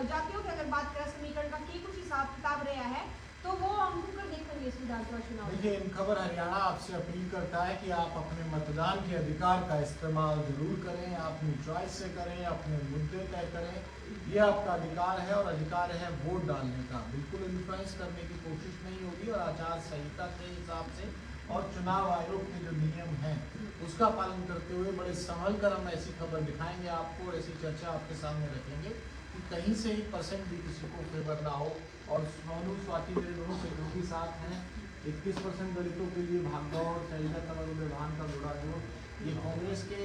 जातियों की अगर बात करें समीकरण का की कुछ हिसाब किताब रहा है तो वो हम कर देखेंगे इस विधानसभा चुनाव। देखिए, इन खबर हरियाणा आपसे अपील करता है कि आप अपने मतदान के अधिकार का इस्तेमाल जरूर करें, अपनी चॉइस से करें, अपने मुद्दे तय करें। ये आपका अधिकार है और अधिकार है वोट डालने का। बिल्कुल इन्फ्लुएंस करने की कोशिश नहीं होगी और आचार संहिता के हिसाब से और चुनाव आयोग के जो नियम हैं उसका पालन करते हुए बड़े संभल कर हम ऐसी खबर दिखाएंगे आपको, ऐसी चर्चा आपके सामने रखेंगे कि कहीं से ही परसेंट भी किसी को फेवर ना हो। और सोनू स्वाति मेरे दोनों सहयोगी साथ हैं। 21% दलितों के लिए भागदौड़, शैलजा तंवर विभान का जुड़ा जोड़। ये कांग्रेस के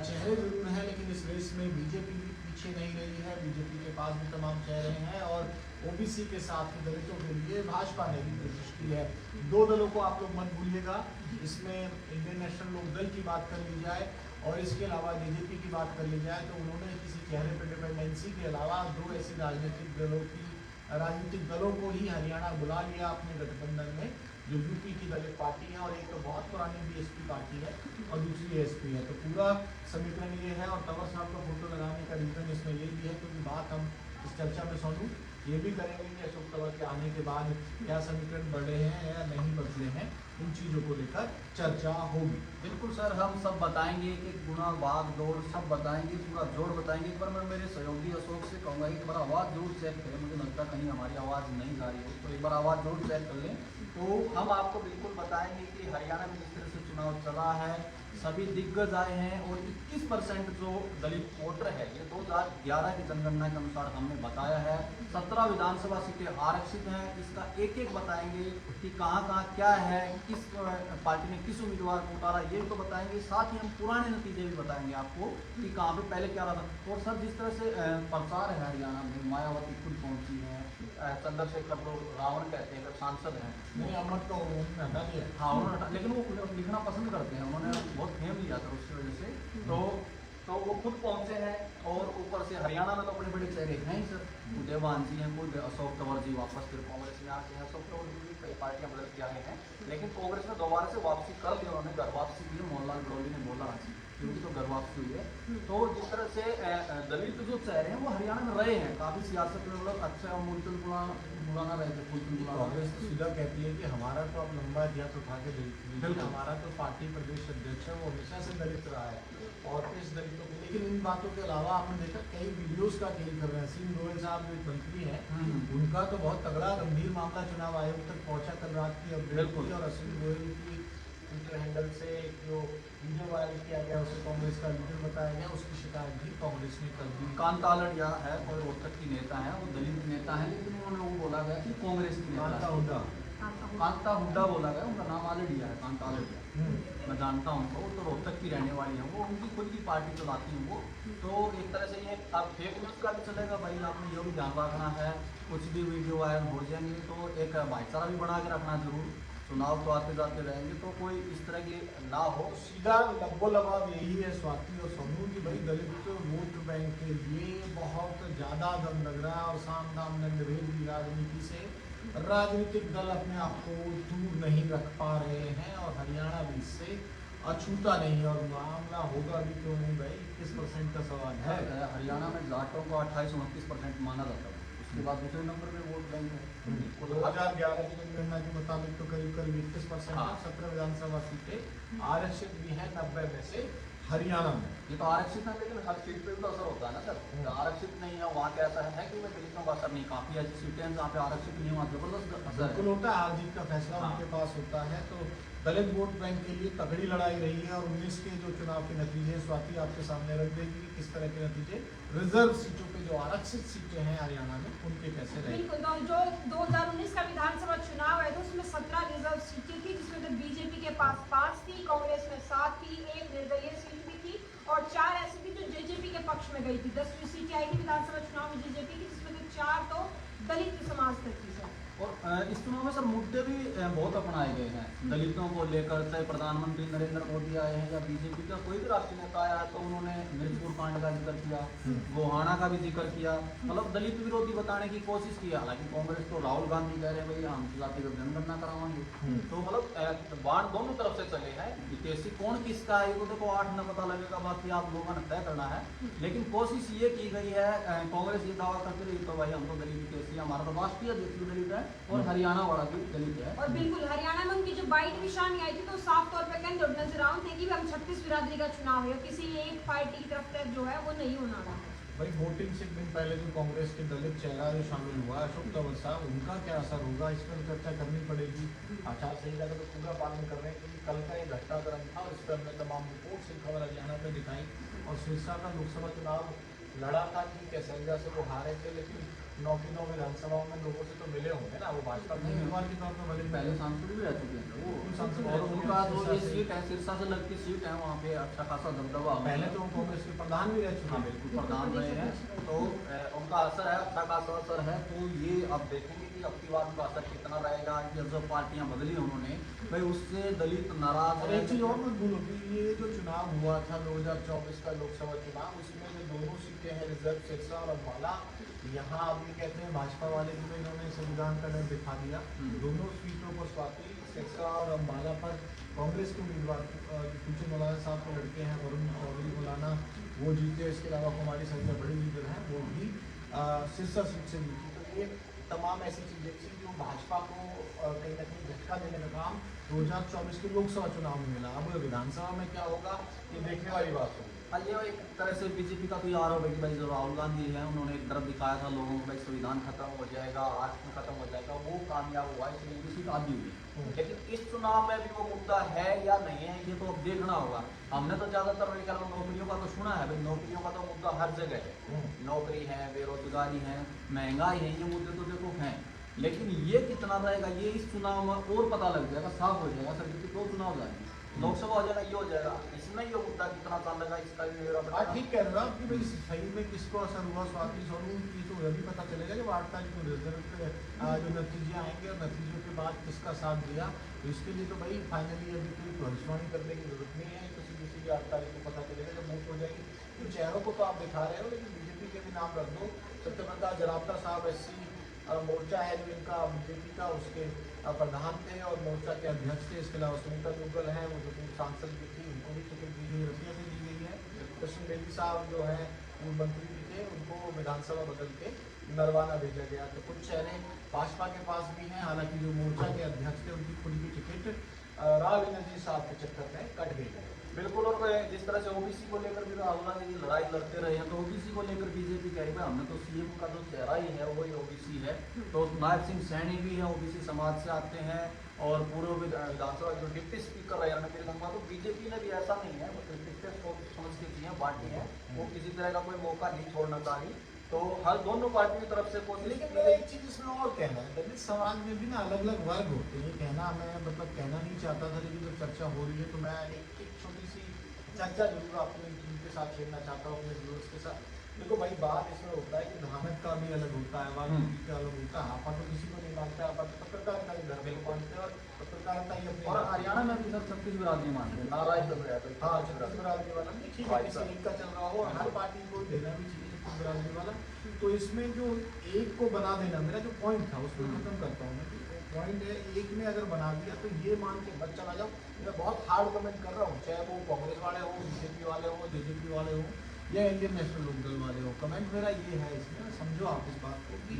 चेहरे जरूर हैं, लेकिन इस रेस में बीजेपी भी पीछे नहीं रही है। बीजेपी के पास भी तमाम चेहरे हैं और ओबीसी के साथ ही दलितों के लिए भाजपा ने भी कोशिश की है। दो दलों को आप लोग मत भूलिएगा, इसमें इंडियन नेशनल लोकदल की बात कर ली जाए और इसके अलावा बीजेपी की बात कर ली जाए तो उन्होंने किसी चेहरे पर डिपेंडेंसी के अलावा दो ऐसी राजनीतिक दलों को ही हरियाणा बुला लिया अपने गठबंधन में, जो यूपी की दलित पार्टी है और एक तो बहुत पुरानी बीएसपी पार्टी है और दूसरी एएसपी है। तो पूरा समीकरण ये है और तंवर साहब का फोटो लगाने का रीजन इसमें ये भी है क्योंकि बात हम इस चर्चा में सोनू ये भी करेंगे कि अशोक तंवर के आने के बाद क्या समीकरण बढ़े हैं या नहीं बदले हैं, उन चीज़ों को लेकर चर्चा होगी। बिल्कुल सर, हम सब बताएंगे कि गुना भाग दौड़ सब बताएंगे, पूरा जोड़ बताएंगे। एक बार मैं मेरे सहयोगी अशोक से कहूँगा एक बार आवाज़ जोड़ चेक करें, मुझे लगता कहीं हमारी आवाज़ नहीं जा रही हो तो एक बार आवाज़ जोड़ चेक कर लें तो हम आपको बिल्कुल बताएंगे कि हरियाणा में जिस तरह से चुनाव चला है, सभी दिग्गज आए हैं और 21% जो दलित वोटर है, ये 2011 की जनगणना के अनुसार हमने बताया है। 17 विधानसभा सीटें आरक्षित हैं, इसका एक एक बताएंगे कि कहाँ कहाँ क्या है, किस पार्टी ने किस उम्मीदवार को उतारा, ये तो बताएंगे। साथ ही हम पुराने नतीजे भी बताएंगे आपको कि कहाँ पे पहले क्या रहा था। और सर जिस तरह से प्रचार है हरियाणा में, मायावती खुद पहुँची है, चंद्रशेखर तो रावण कहते हैं सांसद हैं, नहीं अमर तो उन्होंने हटा दिया। हाँ उन्होंने, लेकिन वो लिखना पसंद करते हैं, उन्होंने बहुत फेम लिया था उसकी वजह से। तो वो खुद पहुंचे हैं और ऊपर से हरियाणा में तो अपने बड़े चेहरे हैं ही सर, देवान जी हैं, खुद अशोक तंवर जी वापस फिर कांग्रेस में आते हैं। अशोक तंवर जी भी कई पार्टियां बदल के आए हैं, लेकिन कांग्रेस में दोबारा से वापसी कर ली उन्होंने, घर वापसी की, मोहनलाल गौरी ने बोला क्योंकि तो घर वापसी हुई है। तो जिस तरह से दलित जो चेहरे हैं वो हरियाणा में रहे हैं, काफ़ी सियासत में मतलब अच्छा मूलचंद बुलाना रहे थे। कांग्रेस तो सीधा कहती है कि हमारा तो अब लंबा इतिहास उठा के दलित, हमारा तो पार्टी प्रदेश अध्यक्ष है, वो हमेशा से दलित रहा है और इस दलितों के। लेकिन इन बातों के अलावा आपने देखा कई वीडियोस का खेल कर रहे हैं। सिंह गोयल साहब जो मंत्री हैं उनका तो बहुत तगड़ा गंभीर मामला चुनाव आयोग तक पहुंचा कल रात की अपडेट की और सिंह गोयल की ट्विटर हैंडल से जो वीडियो वायरल किया गया उसे कांग्रेस का लीडर बताया गया, उसकी शिकायत भी कांग्रेस ने कर दी। कांता लड़िया है, कोई रोहतक की नेता है, वो दलित नेता है, लेकिन उन्होंने वो बोला गया कि कांग्रेस की कांता हुड्डा बोला गया, उनका नाम आलड़िया है, कांता लड़िया। मैं जानता हूँ उनको, तो रोहतक की रहने वाली है वो, उनकी खुद की पार्टी चलाती हूँ वो। तो एक तरह से ये अब फेक न्यूज़ का भी चलेगा भाई, आपने ये भी ध्यान रखना है, कुछ भी वीडियो वायरल हो जाएंगे तो एक भाईचारा भी बना के रखना जरूर। चुनाव तो आते जाते रहेंगे तो कोई इस तरह की ना हो। सीधा लबो-लबाब यही है स्वाति और सोनू की भाई दलित वोट बैंक के लिए बहुत ज़्यादा दम लग रहा है और साम दाम दंड-भेद की राजनीति से राजनीतिक दल अपने आप को दूर नहीं रख पा रहे हैं और हरियाणा भी इससे अछूता नहीं। और मामला होगा भी क्यों नहीं भाई, 21% का सवाल है। हरियाणा में जाटों को 28-29% माना जाता है, उसके बाद दूसरे नंबर पे वोट बैंक है। 2011 की जनगणना के मुताबिक तो करीब 21%, 17 विधानसभा सीटें आरक्षित भी हैं 90 में से हरियाणा में। ये तो आरक्षित है, लेकिन हर सीट पे भी तो असर होता है ना सर। आरक्षित नहीं है वहाँ कैसा है कि मैं दलितों का असर नहीं, काफ़ी ऐसी सीटें हैं जहाँ पे आरक्षित नहीं, वहाँ जबरदस्त असर बिल्कुल होता है, हार जीत का फैसला उनके पास होता है। तो दलित वोट बैंक के लिए तगड़ी लड़ाई रही है और 19 के जो चुनाव के नतीजे स्वाति आपके सामने रख देगी कि किस तरह के नतीजे रिजर्व सीटों पे जो आरक्षित सीटें हैं हरियाणा में उनके कैसे रहे। बिल्कुल, तो जो 2019 का विधानसभा चुनाव है तो उसमें 17 रिजर्व सीटें थी, जिसमें तो बीजेपी के पास 5 थी, कांग्रेस में 7 थी, एक निर्दलीय सीट भी थी और 4 ऐसी थी जो जेजेपी के पक्ष में गई थी। 10वीं सीटें आई थी विधानसभा चुनाव में जेजेपी की, जिसमें से 4 तो दलित समाज तक थी सर। और इस चुनाव में सर मुद्दे भी बहुत अपनाए गए हैं दलितों को लेकर, चाहे प्रधानमंत्री नरेंद्र मोदी आए हैं या बीजेपी का कोई भी राष्ट्रीय नेता आया है तो उन्होंने मिर्चपुर कांड का जिक्र किया, गोहाना का भी जिक्र किया, मतलब दलित विरोधी बताने की कोशिश की। हालांकि कांग्रेस तो राहुल गांधी कह रहे हैं भाई हम जातिगत जनगणना करावाएंगे, तो मतलब बाण दोनों तरफ से चले हैं। विदेशी कौन किसका है ये तो देखो 8 में पता लगेगा, बाकी आप लोगों ने तय करना है। लेकिन कोशिश ये की गई है, कांग्रेस ये दावा करती रही तो भाई हम तो दलित विदेशी, हमारा तो राष्ट्रीय अध्यक्ष दलित है और हरियाणा वाला भी दलित है। और बिल्कुल हरियाणा में उनकी जो बाइट निशानी आई थी तो साफ तौर पे कहते नजर आउट थे कि हम 36 बिरादरी का चुनाव है, किसी एक पार्टी की तरफ से जो है वो नहीं होना रहा। भाई वोटिंग से एक दिन पहले जो कांग्रेस के दलित चेहरा जो शामिल हुआ अशोक तंवर साहब, उनका क्या असर होगा इस पर चर्चा करनी पड़ेगी। आचार संहिता का तो पूरा पालन कर रहे हैं, क्योंकि कल का एक घटनाक्रम था और इस पर हमने तमाम रिपोर्ट से खबर हरियाणा में दिखाई। और सिरसा का लोकसभा चुनाव लड़ा था, ठीक है संजय से वो हारे थे, लेकिन 9 की 9 विधानसभाओं में लोगों से तो मिले होंगे ना, वो भाजपा के उम्मीदवार के तौर पर भले पहले सांसद भी रह चुके हैं वो सांसद और उनका जो ये सीट है सिरसा से लगती सीट है, वहाँ पे अच्छा खासा दबदबा। पहले तो वो कांग्रेस के प्रधान भी रह चुके हाँ हैं। बिल्कुल प्रधान रहे हैं, तो उनका असर है, अच्छा खासा असर है। तो ये अब देखेंगे कि अब की बार उनका असर कितना रहेगा, कि जो पार्टियां बदली उन्होंने भाई उससे दलित नाराज और एक चीज और मत भूलो कि ये जो चुनाव हुआ था 2024 का लोकसभा चुनाव, उसमें जो दोनों सीटें हैं रिजर्व सिरसा और अम्बाला, यहाँ अभी कहते हैं भाजपा वाले भी इन्होंने संविधान का डर दिखा दिया। दोनों सीटों पर स्वाति सिरसा और अम्बाला पर कांग्रेस के उम्मीदवार कुछ मौलाना साहब के लड़के हैं वरुण चौधरी मौलाना, वो जीते। इसके अलावा कुमारी संजय बड़ी लीडर हैं, वो भी सिरसा सीट से जीती। तो ये तमाम ऐसी चीजें थी जो भाजपा को कहीं ना कहीं झटका देने का काम 2024 के लोकसभा चुनाव में मिला। अब विधानसभा में क्या होगा ये देखने वाली बात होगी। ये एक तरह से बीजेपी का तो ये आरोप है कि भाई जो राहुल गांधी है उन्होंने एक तरफ दिखाया था लोगों को भाई संविधान खत्म हो जाएगा, राष्ट्र खत्म हो जाएगा, वो कामयाब हुआ, इसलिए उसी का आदि हुई। लेकिन इस चुनाव में भी वो मुद्दा है या नहीं है ये तो अब देखना होगा। हमने तो ज्यादातर मेरे ख्याल में नौकरियों का तो सुना है, भाई नौकरियों का तो मुद्दा हर जगह है, नौकरी है, बेरोजगारी है, महंगाई है, ये मुद्दे तो देखो हैं। लेकिन ये कितना रहेगा ये इस चुनाव में और पता लग जाएगा, साफ हो जाएगा। सर क्योंकि 2 चुनाव जाएंगे, लोकसभा हो जाएगा, ये हो जाएगा, इसमें ये मुद्दा कितना चलेगा इसका भी मेरा हाँ ठीक कह रहे हो आप कि भाई सही में किसको असर हुआ स्वाति सोनू की, तो अभी पता चलेगा जब 8 तारीख को रिजल्ट जो नतीजे आएंगे और नतीजों के बाद किसका साथ दिया। तो इसके लिए तो भाई फाइनली अभी कोई भविष्यवाणी करने की जरूरत नहीं है, तो सीधी सीधी 8 तारीख को पता चलेगा जब वोट हो जाएगी। तो चेहरों को तो आप दिखा रहे हो, लेकिन बीजेपी के भी नाम रख दो। सत्यव्रता जरावता साहब SC मोर्चा है जो इनका बीजेपी का, उसके प्रधान थे और मोर्चा के अध्यक्ष थे। इसके अलावा सुनीता दुग्गल हैं, वो जो सांसद भी थी, उनको भी टिकट दी गई, रतिया से दी गई है। कृष्ण बेदी साहब जो है वो मंत्री भी थे, उनको विधानसभा बदल के नरवाना भेजा गया। तो कुछ चेहरे भाजपा के पास भी हैं, हालांकि जो मोर्चा के अध्यक्ष थे उनकी खुद की टिकट राव इनर्जी साहब के चक्कर में कट गई है। बिल्कुल। और जिस तरह से ओबीसी को लेकर भी राहुल गांधी की लड़ाई लड़ते रहे हैं, तो ओबीसी को लेकर बीजेपी कह रही है हमने तो सीएम का जो चेहरा ही है वही ओबीसी है। तो नायब सिंह सैनी भी है, ओबीसी समाज से आते हैं, और पूर्व विधानसभा जो डिप्टी स्पीकर रहे रणबीर गंगा, तो बीजेपी ने भी ऐसा नहीं है, समझ के चीजें बांटी है, वो किसी तरह का कोई मौका नहीं छोड़ना चाहिए। तो हर दोनों पार्टी की तरफ से कोशिश। लेकिन मेरा एक चीज इसमें और कहना है, दलित समाज में भी ना अलग अलग वर्ग होते हैं। ये कहना मैं मतलब कहना नहीं चाहता था, लेकिन जब चर्चा हो रही है तो मैं एक छोटी सी चर्चा जरूर अपनी टीम के साथ छेड़ना चाहता हूँ, अपने व्यूअर्स के साथ। देखो भाई बात इसमें होता है कि धानक का भी अलग होता है, वाल्मीकि का अलग होता है। आपा तो किसी को नहीं मानते, आपा तो पत्रकारिता ही धर्म को मानते हैं और पत्रकारिता ही अपनी। और हरियाणा में भी सब 36 बिरादरी मानते हैं, नाराज कर रहे हैं। हाँ 36 बिरादरी वाला नहीं, ठीक है किसी एक का चल रहा हो, हर पार्टी को देना भी चाहिए 36 बिरादरी वाला। तो इसमें जो एक को बना देना, मेरा जो पॉइंट था उसको खत्म करता हूँ मैं। पॉइंट है एक में अगर बना दिया तो ये मान के मत चला जाओ, मैं बहुत हार्ड कमेंट कर रहा हूँ, चाहे वो कांग्रेस वाले हो, बीजेपी वाले हो, जेजेपी वाले हो या इंडियन नेशनल लोकदल वाले हो। कमेंट मेरा ये है इसमें, समझो आप इस बात को कि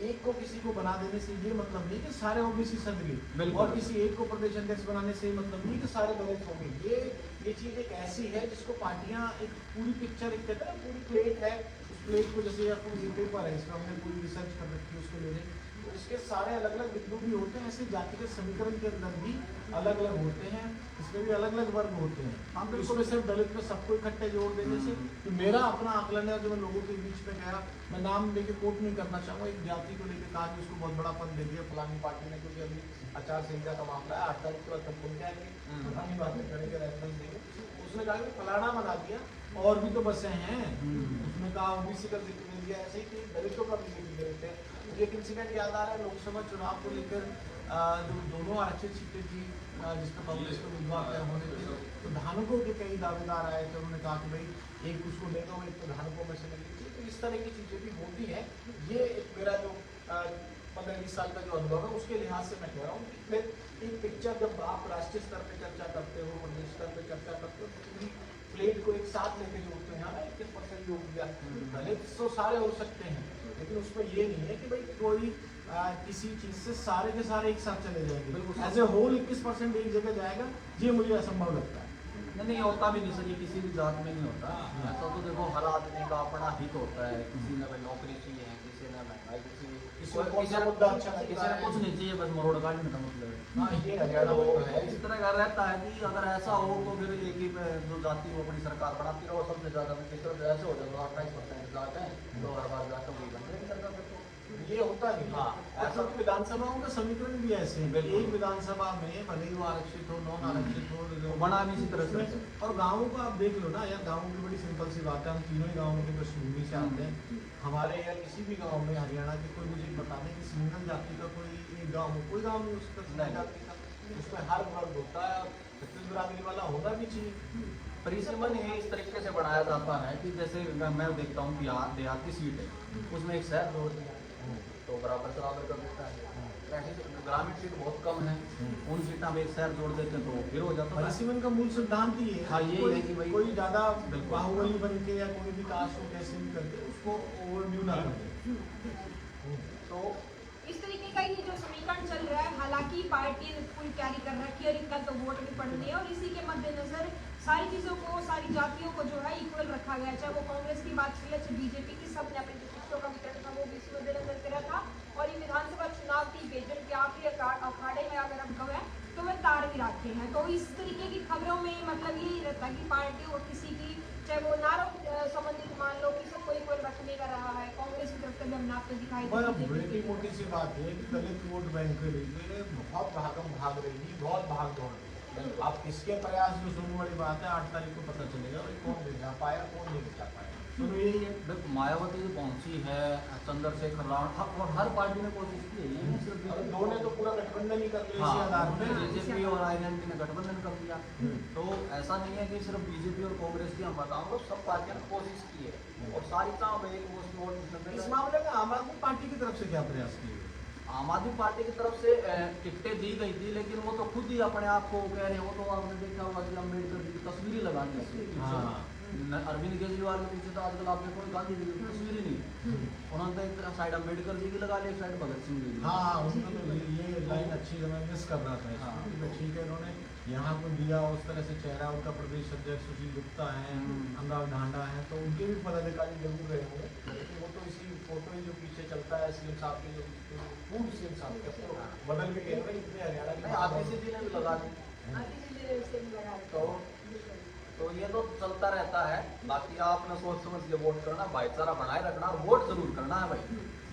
एक को किसी को बना देने से ये मतलब नहीं कि सारे ओबीसी सद गए, और किसी एक को प्रदेश अध्यक्ष बनाने से मतलब नहीं कि सारे दलित हो गए। ये चीज एक ऐसी है जिसको पार्टियां एक पूरी पिक्चर, एक कहते हैं ना पूरी प्लेट है, उस प्लेट को जैसे ये पेपर है इसमें हमने पूरी रिसर्च कर रखी है उसको ले लें, तो इसके सारे अलग अलग बिंदु भी होते हैं। ऐसे जातिगत समीकरण के अंदर भी अलग अलग होते हैं, इसमें भी अलग अलग वर्ग होते हैं। हम तो इसमें सिर्फ दलित में सबको इकट्ठे जोड़ देने से कि मेरा अपना आकलन है, जो मैं लोगों के बीच में गया, मैं नाम लेके कोट नहीं करना चाहूँगा, एक जाति को लेकर कहा कि उसको बहुत बड़ा पद दे दिया फलानी पार्टी ने, क्योंकि अभी आचार संहिता का मामला है, 8 तारीख के बाद तक खुल जाएंगे, फलानी बातें करेंगे, रेफरेंस देंगे। उसने कहा कि फलाना बना दिया, और भी तो बसें हैं, उसमें कहा ओबीसी का जिक्र दे दिया, ऐसे ही दलितों का भी जिक्र दे देते हैं। मुझे एक इंसिडेंट याद आ रहा है, लोकसभा चुनाव को लेकर जो दोनों आरक्षित सीटें थी जिसमें कांग्रेस को उम्मीदवार तय होने थे, तो धानुकों के कई दावेदार आए थे, उन्होंने कहा कि भाई एक उसको ले दो, एक तो धानुकों में से ले लीजिए। तो इस तरह की चीज़ें भी होती हैं। ये एक मेरा जो 15-20 साल का जो अनुभव है उसके लिहाज से मैं कह रहा हूँ कि फिर एक पिक्चर जब आप राष्ट्रीय स्तर पर चर्चा करते हो, प्रदेश स्तर पर चर्चा करते हो, तो पूरी प्लेट को एक साथ लेके जोड़ते हैं। 21% योग दिया, भले तो सारे हो सकते हैं, लेकिन उसमें ये नहीं है कि भाई कोई किसी चीज से सारे के सारे एक साथ चले जाएंगे। एज ए होल 21% एक जगह जाएगा, ये मुझे असंभव लगता है। नहीं होता भी नहीं सर, ये किसी भी जात में नहीं होता ऐसा। तो देखो हर आदमी का अपना हित होता है, किसी ने नौकरी चाहिए, किसी ने महंगाई, किसी ने कुछ नहीं चाहिए, बस मरोड़ काटने का मतलब है। इस तरह का रहता है कि अगर ऐसा हो तो फिर एक ही जो जाति वो अपनी सरकार बनाती रहो, सबसे ज्यादा ऐसे हो जाए 28% जाते हैं तो हर बार जाकर वही बनते हैं सरकार। ये होता नहीं। हाँ, ऐसा तो विधानसभाओं का समीकरण भी ऐसे है, एक विधानसभा में भले ही वो आरक्षित हो, नॉन आरक्षित हो, बना भी इसी तरह से। और गाँवों को आप देख लो ना यार, गाँवों की बड़ी सिंपल सी बात है, हम तीनों ही गाँवों के पृष्ठभूमि से आते हैं। हमारे या किसी भी गाँव में हरियाणा के कोई मुझे बताने की सिंगल जाति का कोई गाँव कोई गाँव नहीं उसका सिंगल जाति का, उसमें हर वर्ग होता है, छत्तीस बिरादरी वाला होना भी चाहिए। परिसीमन ये इस तरीके से बनाया जाता है कि जैसे मैं देखता हूँ बिहार देहात की सीट है, उसमें एक शहर जोड़ दिया तो बराबर कर देता है। ऐसे ग्रामीण सीट बहुत कम है, उन सीटा में एक शहर जोड़ देते हैं तो फिर हो जाता है। परिसीमन का मूल सिद्धांत ही है। हाँ, ये है कि भाई कोई ज्यादा बाहुबली बन के या कोई भी कास्ट को कैसे भी करके उसको ओवरव्यू ना कर दे। तो इस तरीके का ये जो समीकरण चल रहा है, हालांकि पार्टी ने पूरी तैयारी कर रखी है और इनका तो वोट भी पड़ने है, और इसी के मद्देनजर सारी चीजों को, सारी जातियों को जो है इक्वल रखा गया, चाहे वो कांग्रेस की बात चले, चाहे बीजेपी की, सबने अपने जो सीटों का वितरण था वो भी इसी मद्देनजर करा था। और ये विधानसभा चुनाव की बेजन के आखिरी अखाड़े में अगर हम कहें तो वे तार भी रखे हैं। तो इस तरीके की खबरों में मतलब यही रहता है कि पार्टी और किसी की, चाहे वो नारों संबंधित मान लो कि सब कोई रखने का रहा है, कांग्रेस की तरफ से भी हमने आपको दिखाई बड़ी मोटी सी बात है कि दलित वोट बैंक के लिए बहुत भाग रही, बहुत भाग दौड़ रही। आप इसके प्रयास जो सुनने वाली बात है, 8 तारीख को पता चलेगा भाई कौन ले जा पाया, कौन नहीं जा पाया। तो यही है, मायावती जो पहुंची है, चंद्रशेखर रावण, और हर पार्टी ने कोशिश की है, ये सिर्फ दो ने तो पूरा गठबंधन ही कर लिया। बीजेपी और आईएनएलडी ने गठबंधन कर दिया। तो ऐसा नहीं है कि सिर्फ बीजेपी और कांग्रेस की हम बताऊंगा, सब पार्टियों ने कोशिश की है और सारी काम इस मामले में आम आदमी पार्टी की तरफ से क्या प्रयास किए? आम आदमी पार्टी की तरफ से टिकटें दी गई थी, लेकिन वो तो खुद ही अपने आप को कह रहे हो, तो आपने देखा होगा कि अम्बेडकर जी की तस्वीर ही लगा दी। अरविंद केजरीवाल के पीछे तो आजकल आपने कोई गांधी जी की तस्वीर ही नहीं, उन्होंने तो एक साइड अम्बेडकर जी की लगा ली, एक साइड भगत सिंह जी की। हाँ, उनको तो ये लाइन अच्छी मैं मिस कर रहा था। ठीक है, उन्होंने यहाँ को दिया उस तरह से चेहरा, उनका प्रदेश अध्यक्ष सुशील गुप्ता है, अनुराग ढांडा है, तो उनके भी पदाधिकारी जरूर रहे होंगे, लेकिन वो तो इसी फोटो जो पीछे चलता है सीएम साहब के, जो पूर्व सीएम साहब के, तो बदल भी गए इतने हरियाणा के आतिशी जी ने भी लगा दी। तो ये तो चलता रहता है। बाकी आपने सोच समझ के वोट करना, भाईचारा बनाए रखना और वोट जरूर करना है भाई।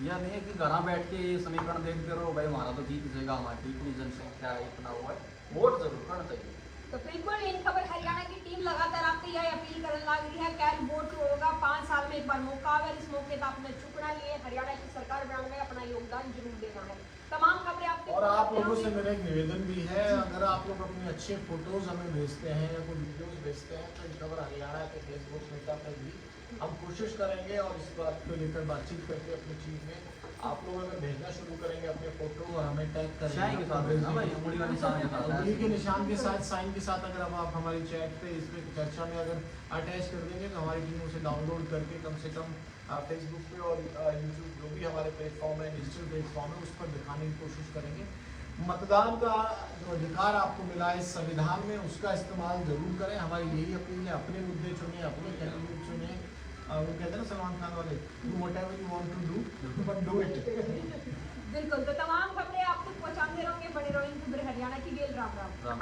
यह नहीं है कि घर बैठ के ये समीकरण देखते रहो भाई हमारा तो जीत जाएगा, हमारी इतनी जनसंख्या है, इतना हुआ है, वोट जरूर करना चाहिए। तो बिल्कुल इन खबर हरियाणा की टीम लगातार आपको यह अपील करने लग रही है, कैल वोट होगा, 5 साल में एक बार मौका है, इस मौके का आपने चुकना लिए हरियाणा की सरकार बनाने में अपना योगदान जरूर देना है। तमाम खबरें आपके और आप लोगों से मेरा एक निवेदन भी है, अगर आप लोग अपने अच्छे फोटोज हमें भेजते हैं या कोई वीडियोस भेजते हैं तो खबर हरियाणा के फेसबुक ट्विटर पर भी हम कोशिश करेंगे और इस बात को लेकर बातचीत करके अपनी चीज में आप लोग अगर भेजना शुरू करेंगे अपने फोटो और हमें टैग करेंगे उंगली के निशान के साथ, साइन के साथ, अगर आप हमारी चैट पे इस पे चर्चा में अगर अटैच कर देंगे तो हमारी टीम उसे डाउनलोड करके कम से कम फेसबुक पे और यूट्यूब जो भी हमारे प्लेटफॉर्म है, डिजिटल प्लेटफॉर्म है, उस पर दिखाने की कोशिश करेंगे। मतदान का जो अधिकार आपको मिला है इस संविधान में, उसका इस्तेमाल जरूर करें। हमारी यही अपील है, अपने मुद्दे चुने, अपने कैंडिडेट चुने। वो कहते हैं ना सलमान खान वाले, do whatever you want to do but do it. बिल्कुल, तो तमाम खबरें आप तक पहुंचाते रहोगे, बने रहो इन खबर हरियाणा की। बेल राम राम।